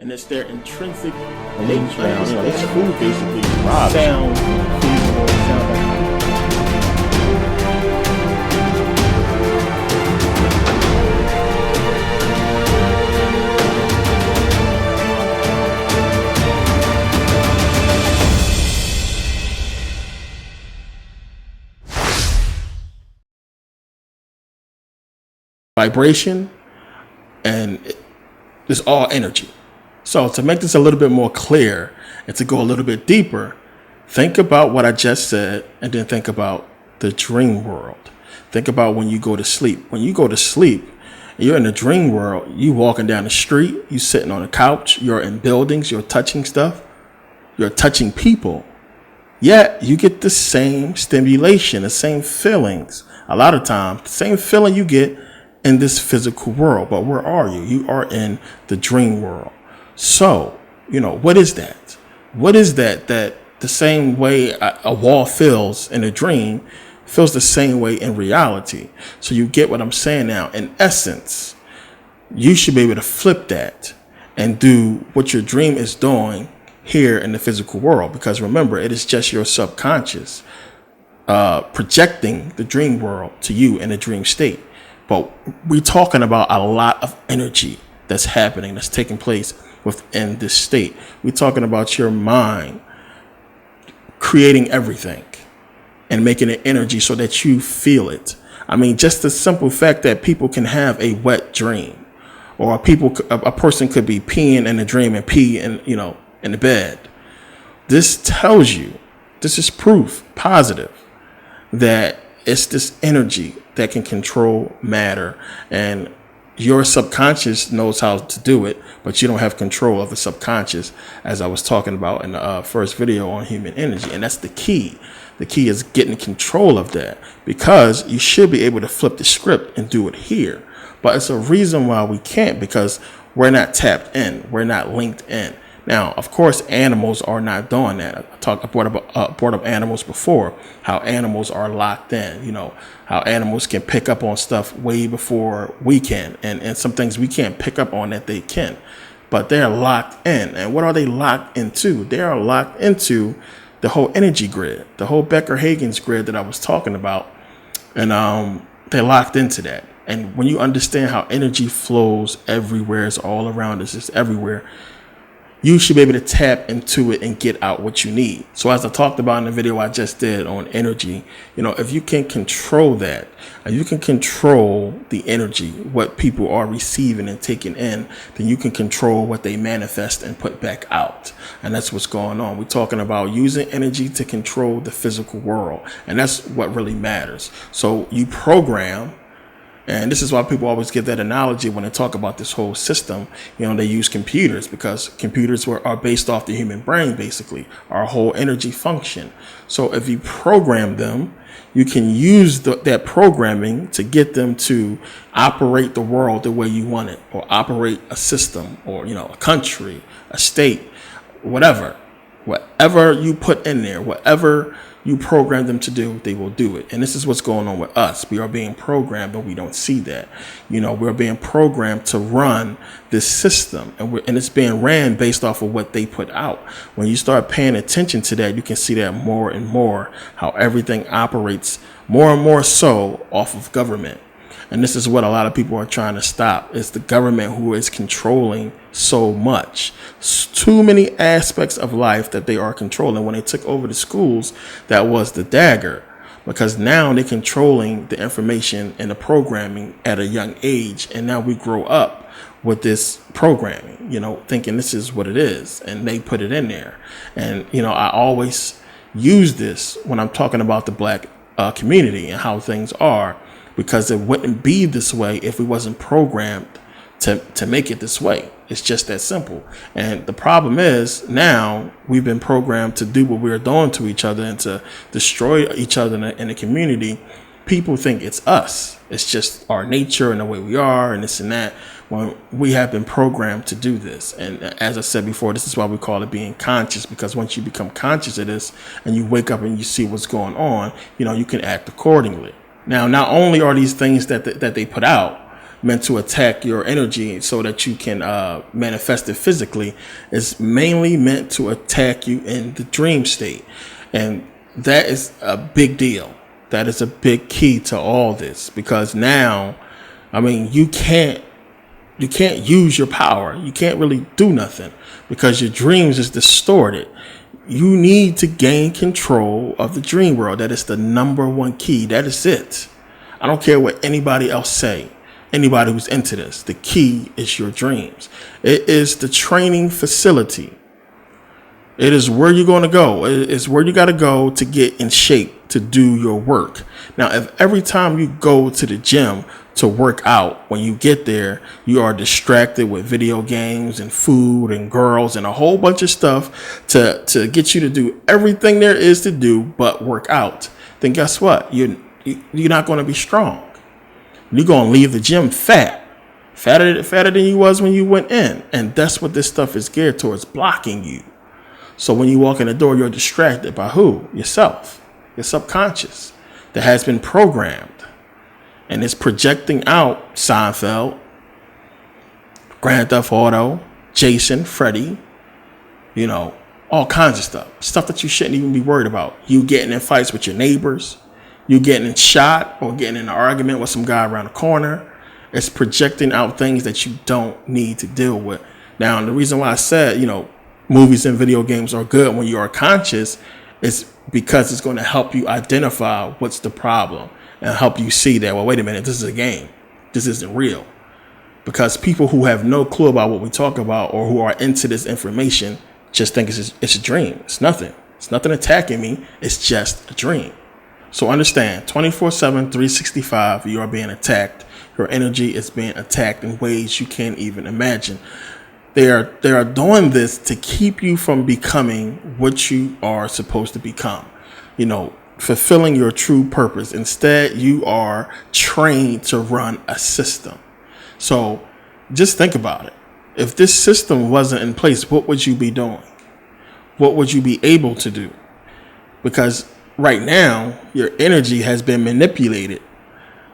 and it's their intrinsic And then, this food basically robs. sound, feasible, sound like vibration, and it's all energy. So to make this a little bit more clear and to go a little bit deeper, think about what I just said and then think about the dream world. Think about when you go to sleep. When you go to sleep, you're in the dream world. You walking down the street, you sitting on a couch, you're in buildings, you're touching stuff, you're touching people. Yet you get the same stimulation, the same feelings. A lot of times, the same feeling you get in this physical world. But where are you? You are in the dream world. So, what is that? What is that the same way a wall feels in a dream feels the same way in reality? So you get what I'm saying now. In essence, you should be able to flip that and do what your dream is doing here in the physical world. Because remember, it is just your subconscious projecting the dream world to you in a dream state. But we're talking about a lot of energy that's happening, that's taking place within this state. We're talking about your mind creating everything and making it energy so that you feel it. I mean, just the simple fact that people can have a wet dream, or a person could be peeing in a dream and pee in the bed. This tells you, this is proof positive that it's this energy that can control matter, and your subconscious knows how to do it, but you don't have control of the subconscious, as I was talking about in the first video on human energy. And that's the key. The key is getting control of that, because you should be able to flip the script and do it here. But it's a reason why we can't, because we're not tapped in. We're not linked in. Now, of course, animals are not doing that. I brought up animals before, how animals are locked in, how animals can pick up on stuff way before we can. And some things we can't pick up on that they can. But they're locked in. And what are they locked into? They are locked into the whole energy grid, the whole Becker-Hagen's grid that I was talking about. And they're locked into that. And when you understand how energy flows everywhere, it's all around us, it's everywhere, you should be able to tap into it and get out what you need. So as I talked about in the video I just did on energy, if you can control that, and you can control the energy, what people are receiving and taking in, then you can control what they manifest and put back out. And that's what's going on. We're talking about using energy to control the physical world. And that's what really matters. So you program. And this is why people always give that analogy when they talk about this whole system. They use computers, because computers are based off the human brain, basically, our whole energy function. So if you program them, you can use that programming to get them to operate the world the way you want it, or operate a system, or, a country, a state, whatever you put in there, whatever you program them to do, they will do it. And this is what's going on with us. We are being programmed, but we don't see that. We're being programmed to run this system, and it's being ran based off of what they put out. When you start paying attention to that, you can see that more and more, how everything operates more and more so off of government. And this is what a lot of people are trying to stop. It's the government who is controlling so much. Too many aspects of life that they are controlling. When they took over the schools, that was the dagger. Because now they're controlling the information and the programming at a young age. And now we grow up with this programming, thinking this is what it is. And they put it in there. And, I always use this when I'm talking about the black community and how things are. Because it wouldn't be this way if we wasn't programmed to make it this way. It's just that simple. And the problem is, now we've been programmed to do what we're doing to each other and to destroy each other in the community. People think it's us. It's just our nature and the way we are and this and that, when we have been programmed to do this. And as I said before, this is why we call it being conscious, because once you become conscious of this and you wake up and you see what's going on, you can act accordingly. Now, not only are these things that they put out, meant to attack your energy so that you can manifest it physically. It's mainly meant to attack you in the dream state. And that is a big deal. That is a big key to all this, because now, I mean, you can't use your power. You can't really do nothing because your dreams is distorted. You need to gain control of the dream world. That is the number one key. That is it. I don't care what anybody else say. Anybody who's into this, the key is your dreams. It is the training facility. It is where you're going to go. It is where you got to go to get in shape to do your work. Now, if every time you go to the gym to work out, when you get there, you are distracted with video games and food and girls and a whole bunch of stuff to get you to do everything there is to do but work out, then guess what? You're not going to be strong. You're going to leave the gym fatter than you was when you went in. And that's what this stuff is geared towards, blocking you. So when you walk in the door, you're distracted by who? Yourself, your subconscious that has been programmed. And it's projecting out Seinfeld, Grand Theft Auto, Jason, Freddy, all kinds of stuff. Stuff that you shouldn't even be worried about. You getting in fights with your neighbors. You getting shot or getting in an argument with some guy around the corner. It's projecting out things that you don't need to deal with. Now, the reason why I said, movies and video games are good when you are conscious is because it's going to help you identify what's the problem and help you see that, well, wait a minute, this is a game. This isn't real. Because people who have no clue about what we talk about or who are into this information just think it's a dream. It's nothing. It's nothing attacking me. It's just a dream. So understand, 24/7, 365, you are being attacked. Your energy is being attacked in ways you can't even imagine. They are doing this to keep you from becoming what you are supposed to become, fulfilling your true purpose. Instead, you are trained to run a system. So just think about it. If this system wasn't in place, what would you be doing? What would you be able to do? Because right now, your energy has been manipulated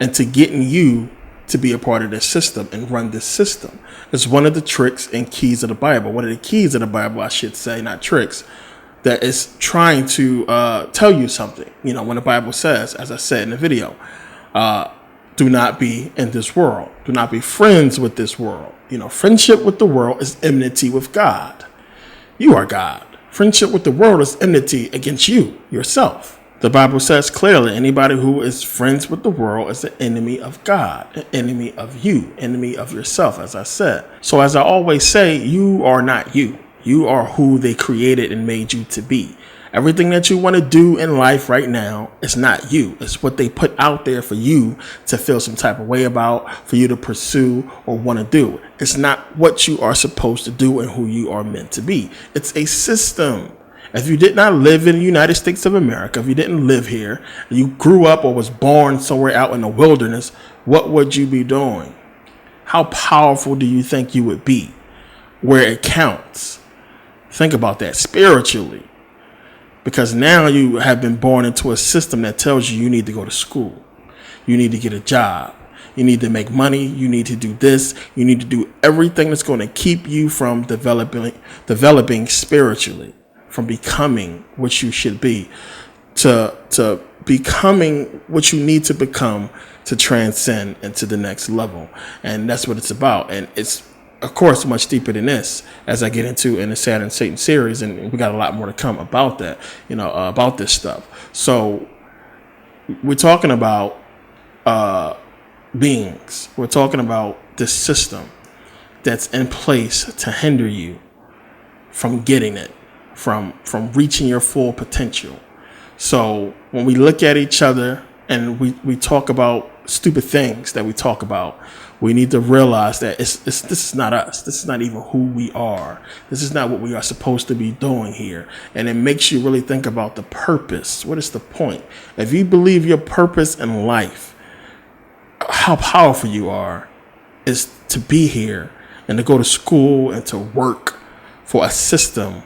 into getting you to be a part of this system and run this system. It's one of the tricks and keys of the Bible. One of the keys of the Bible, I should say, not tricks, that is trying to tell you something. When the Bible says, as I said in the video, do not be in this world. Do not be friends with this world. Friendship with the world is enmity with God. You are God. Friendship with the world is enmity against you, yourself. The Bible says clearly, anybody who is friends with the world is an enemy of God, an enemy of you, enemy of yourself, as I said. So as I always say, you are not you. You are who they created and made you to be. Everything that you want to do in life right now is not you. It's what they put out there for you to feel some type of way about, for you to pursue or want to do. It's not what you are supposed to do and who you are meant to be. It's a system. If you did not live in the United States of America, if you didn't live here, you grew up or was born somewhere out in the wilderness, what would you be doing? How powerful do you think you would be where it counts? Think about that spiritually. Because now you have been born into a system that tells you need to go to school. You need to get a job. You need to make money. You need to do this. You need to do everything that's going to keep you from developing spiritually, from becoming what you should be, to becoming what you need to become to transcend into the next level. And that's what it's about. And it's, of course, much deeper than this, as I get into in the Saturn Satan series. And we got a lot more to come about that, about this stuff. So we're talking about beings. We're talking about this system that's in place to hinder you from getting it, from reaching your full potential. So when we look at each other and we talk about stupid things that we talk about, we need to realize that this is not us. This is not even who we are. This is not what we are supposed to be doing here. And it makes you really think about the purpose. What is the point? If you believe your purpose in life, how powerful you are is to be here and to go to school and to work for a system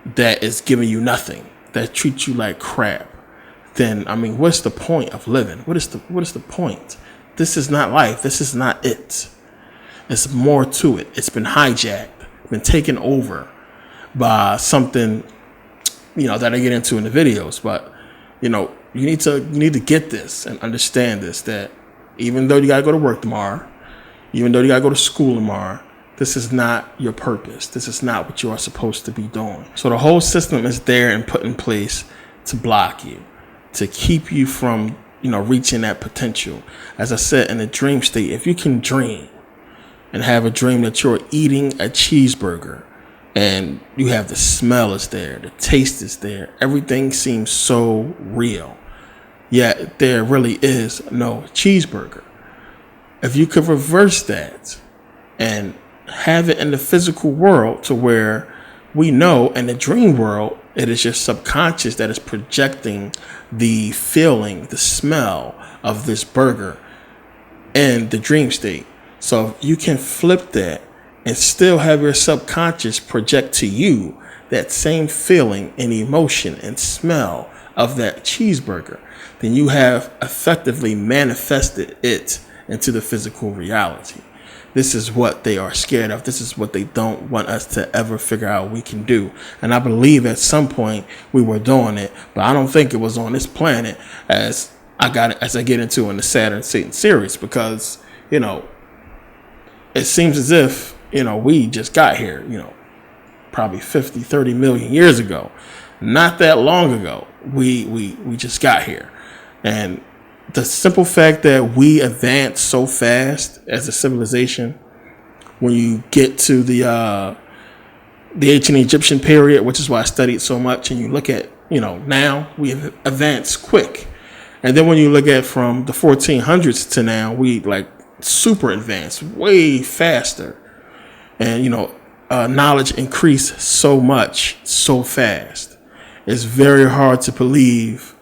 that is giving you nothing, that treats you like crap. Then, what's the point of living? What is the point? this is not life. This is not it. There's more to it. It's been hijacked, been taken over by something, that I get into in the videos. But, you need to get this and understand this, that even though you got to go to work tomorrow, even though you got to go to school tomorrow, this is not your purpose. This is not what you are supposed to be doing. So the whole system is there and put in place to block you, to keep you from, reaching that potential. As I said, in the dream state, if you can dream and have a dream that you're eating a cheeseburger and you have the smell is there, the taste is there, everything seems so real, yet there really is no cheeseburger. If you could reverse that and have it in the physical world to where we know in the dream world, it is your subconscious that is projecting the feeling, the smell of this burger in the dream state. So if you can flip that and still have your subconscious project to you that same feeling and emotion and smell of that cheeseburger, then you have effectively manifested it into the physical reality. This is what they are scared of. This is what they don't want us to ever figure out we can do. And I believe at some point we were doing it, but I don't think it was on this planet as I get into in the Saturn Satan series, because, it seems as if, we just got here, probably 50, 30 million years ago. Not that long ago, we just got here. And the simple fact that we advance so fast as a civilization, when you get to the ancient Egyptian period, which is why I studied so much, and you look at, now we have advanced quick. And then when you look at from the 1400s to now, we super advanced, way faster. And, knowledge increased so much, so fast. It's very hard to believe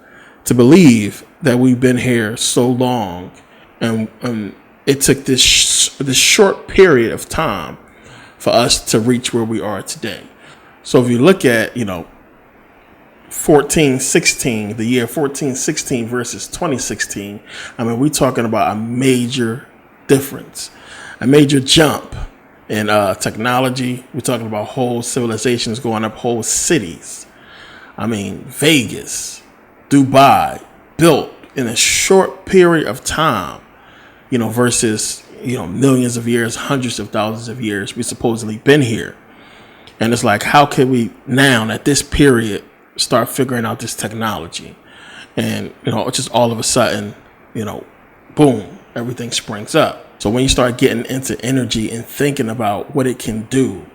that we've been here so long, and it took this short period of time for us to reach where we are today. So if you look at 1416, the year 1416 versus 2016, we're talking about a major difference, a major jump in technology. We're talking about whole civilizations going up, whole cities. Vegas, Dubai, built in a short period of time, versus, millions of years, hundreds of thousands of years we supposedly been here. And it's like, how can we now at this period start figuring out this technology? And, just all of a sudden, boom, everything springs up. So when you start getting into energy and thinking about what it can do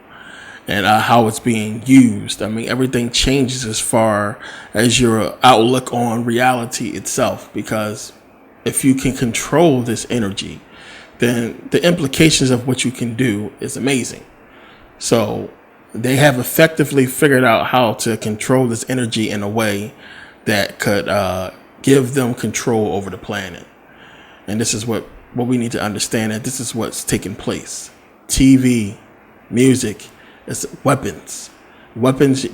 and how it's being used, everything changes as far as your outlook on reality itself. Because if you can control this energy, then the implications of what you can do is amazing. So they have effectively figured out how to control this energy in a way that could give them control over the planet. And this is what we need to understand, that this is what's taking place. TV, music, it's weapons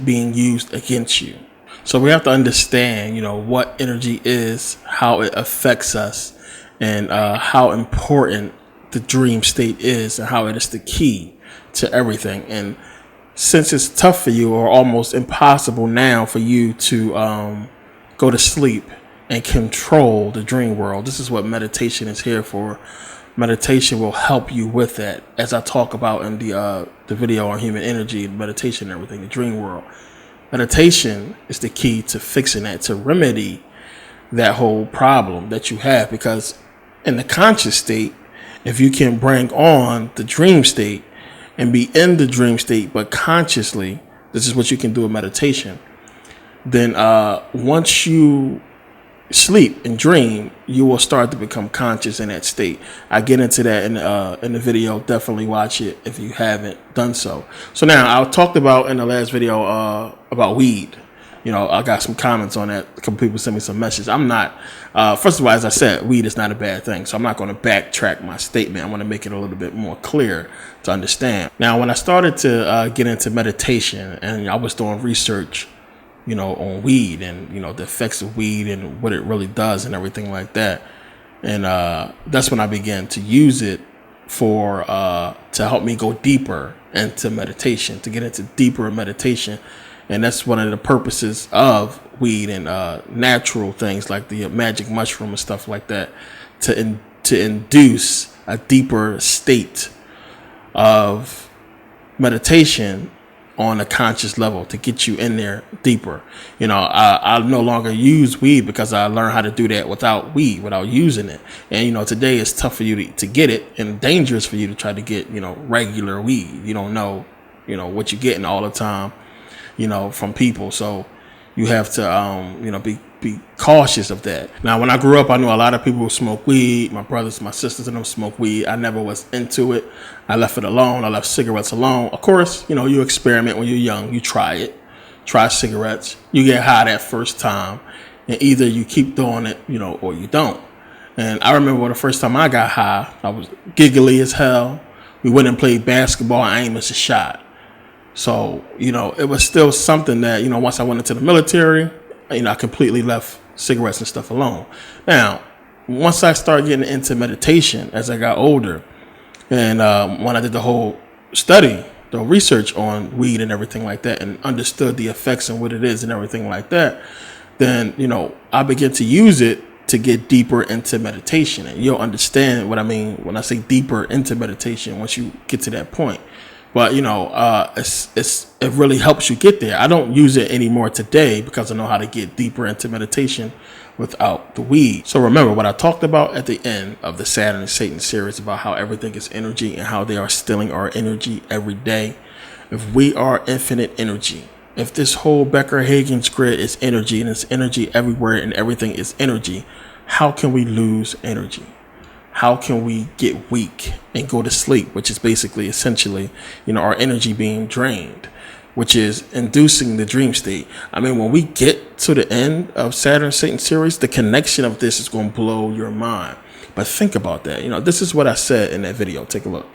being used against you. So we have to understand, what energy is, how it affects us, and how important the dream state is, and how it is the key to everything. And since it's tough for you, or almost impossible now for you to go to sleep and control the dream world, this is what meditation is here for. Meditation will help you with that, as I talk about in the video on human energy, meditation and everything, the dream world. Meditation is the key to fixing that, to remedy that whole problem that you have. Because in the conscious state, if you can bring on the dream state and be in the dream state, but consciously, this is what you can do in meditation, then once you sleep and dream, you will start to become conscious in that state. I get into that in the video. Definitely watch it if you haven't done so. So now, I talked about in the last video about weed. I got some comments on that. A couple people sent me some messages. I'm not, first of all, as I said, weed is not a bad thing. So I'm not going to backtrack my statement. I want to make it a little bit more clear to understand. Now, when I started to get into meditation, and I was doing research on weed and, the effects of weed and what it really does and everything like that, And that's when I began to use it for to help me go deeper into meditation, to get into deeper meditation. And that's one of the purposes of weed and natural things like the magic mushroom and stuff like that, to induce a deeper state of meditation on a conscious level, to get you in there deeper. I no longer use weed because I learned how to do that without weed, without using it. And today it's tough for you to get it, and dangerous for you to try to get regular weed. You don't know what you're getting all the time from people. So you have to be cautious of that. Now, when I grew up, I knew a lot of people who smoke weed. My brothers, my sisters, and them smoke weed. I never was into it. I left it alone. I left cigarettes alone. Of course, you experiment when you're young. You try it. Try cigarettes. You get high that first time, and either you keep doing it, or you don't. And I remember the first time I got high, I was giggly as hell. We went and played basketball. I ain't missed a shot. So, it was still something that, once I went into the military, I completely left cigarettes and stuff alone. Now, once I started getting into meditation as I got older, and when I did the whole study, the research on weed and everything like that, and understood the effects and what it is and everything like that, then, I began to use it to get deeper into meditation. And you'll understand what I mean when I say deeper into meditation once you get to that point. But, it really helps you get there. I don't use it anymore today because I know how to get deeper into meditation without the weed. So remember what I talked about at the end of the Saturn and Satan series about how everything is energy and how they are stealing our energy every day. If we are infinite energy, if this whole Becker-Hagen's grid is energy and it's energy everywhere and everything is energy, how can we lose energy? How can we get weak and go to sleep, which is basically essentially, our energy being drained, which is inducing the dream state. I mean, when we get to the end of Saturn Satan series, the connection of this is going to blow your mind. But think about that. This is what I said in that video. Take a look.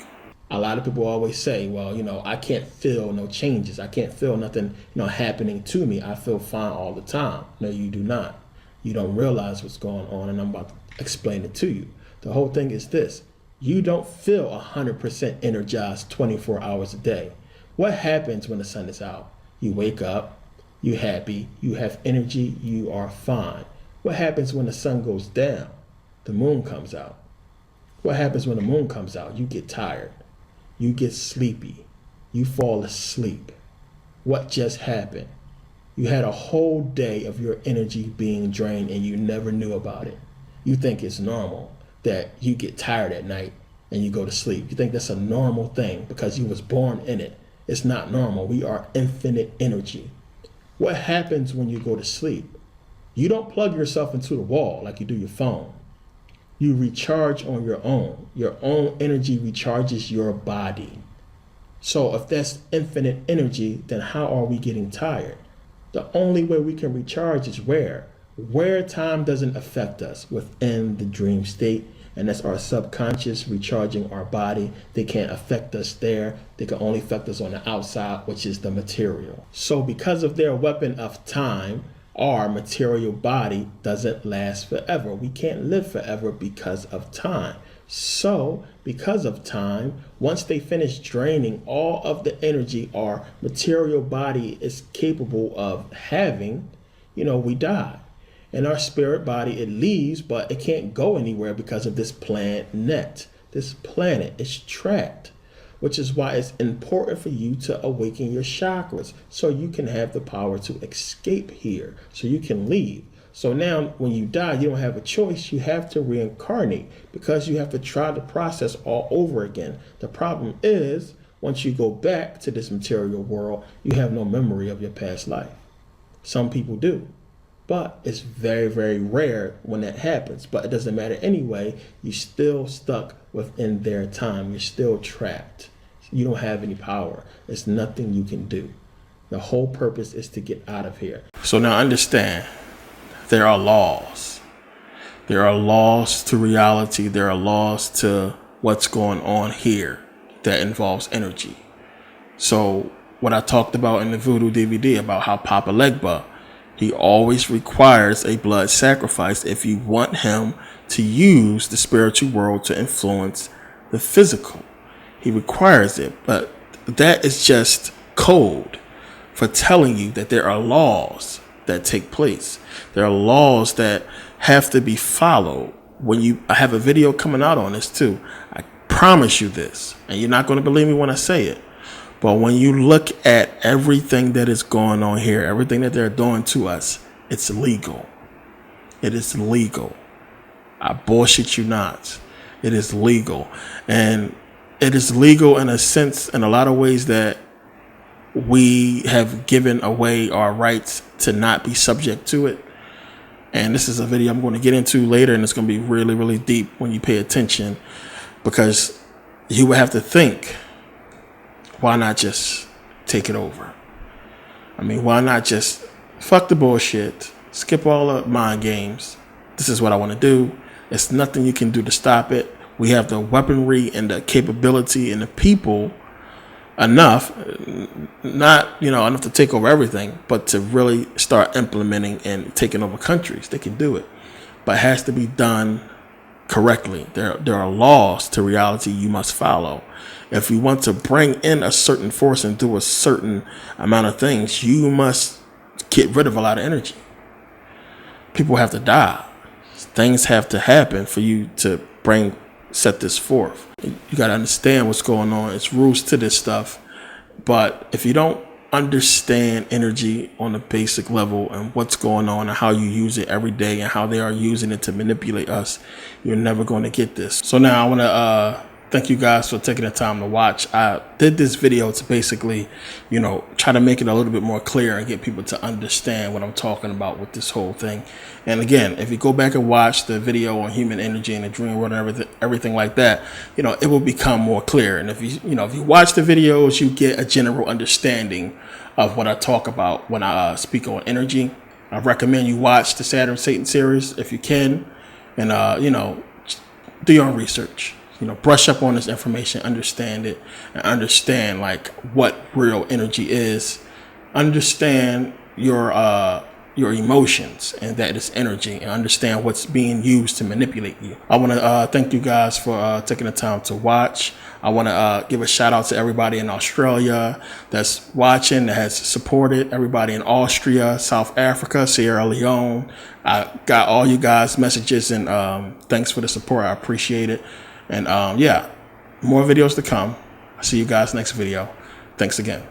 A lot of people always say, well, I can't feel no changes. I can't feel nothing, happening to me. I feel fine all the time. No, you do not. You don't realize what's going on, and I'm about to explain it to you. The whole thing is this. You don't feel 100% energized 24 hours a day. What happens when the sun is out? You wake up, you're happy, you have energy, you are fine. What happens when the sun goes down? The moon comes out. What happens when the moon comes out? You get tired. You get sleepy. You fall asleep. What just happened? You had a whole day of your energy being drained and you never knew about it. You think it's normal that you get tired at night and you go to sleep. You think that's a normal thing because you was born in it. It's not normal. We are infinite energy. What happens when you go to sleep? You don't plug yourself into the wall like you do your phone. You recharge on your own. Your own energy recharges your body. So if that's infinite energy, then how are we getting tired? The only way we can recharge is where time doesn't affect us, within the dream state. And that's our subconscious recharging our body. They can't affect us there. They can only affect us on the outside, which is the material. So because of their weapon of time, our material body doesn't last forever. We can't live forever because of time. So because of time, once they finish draining all of the energy our material body is capable of having, we die. And our spirit body, it leaves, but it can't go anywhere because of this planet. This planet is trapped, which is why it's important for you to awaken your chakras so you can have the power to escape here, so you can leave. So now when you die, you don't have a choice. You have to reincarnate because you have to try the process all over again. The problem is, once you go back to this material world, you have no memory of your past life. Some people do. But it's very, very rare when that happens. But it doesn't matter anyway. You're still stuck within their time. You're still trapped. You don't have any power. There's nothing you can do. The whole purpose is to get out of here. So now understand, there are laws. There are laws to reality. There are laws to what's going on here that involves energy. So what I talked about in the Voodoo DVD about how Papa Legba, he always requires a blood sacrifice if you want him to use the spiritual world to influence the physical. He requires it, but that is just code for telling you that there are laws that take place. There are laws that have to be followed. I have a video coming out on this too. I promise you this, and you're not going to believe me when I say it. But when you look at everything that is going on here, everything that they're doing to us, it's legal. It is legal. I bullshit you not. It is legal. And it is legal in a sense, in a lot of ways, that we have given away our rights to not be subject to it. And this is a video I'm going to get into later, and it's going to be really, really deep when you pay attention, because you would have to think, why not just take it over? I mean, why not just fuck the bullshit, skip all the mind games? This is what I want to do. There's nothing you can do to stop it. We have the weaponry and the capability and the people enough, not enough to take over everything, but to really start implementing and taking over countries. They can do it, but it has to be done correctly. There are laws to reality you must follow. If you want to bring in a certain force and do a certain amount of things, you must get rid of a lot of energy. People have to die. Things have to happen for you to set this forth. You got to understand what's going on. It's rules to this stuff. But if you don't understand energy on a basic level and what's going on and how you use it every day and how they are using it to manipulate us, you're never going to get this. So now I want to thank you guys for taking the time to watch. I did this video to basically, try to make it a little bit more clear and get people to understand what I'm talking about with this whole thing. And again, if you go back and watch the video on human energy and the dream world and everything like that, it will become more clear. And if you watch the videos, you get a general understanding of what I talk about when I speak on energy. I recommend you watch the Saturn Satan series if you can, and do your own research. Brush up on this information, understand it, and understand like what real energy is. Understand your emotions and that it's energy, and understand what's being used to manipulate you. I want to thank you guys for taking the time to watch. I want to give a shout out to everybody in Australia that's watching, that has supported, everybody in Austria, South Africa, Sierra Leone. I got all you guys' messages, and thanks for the support. I appreciate it. And more videos to come. I'll see you guys next video. Thanks again.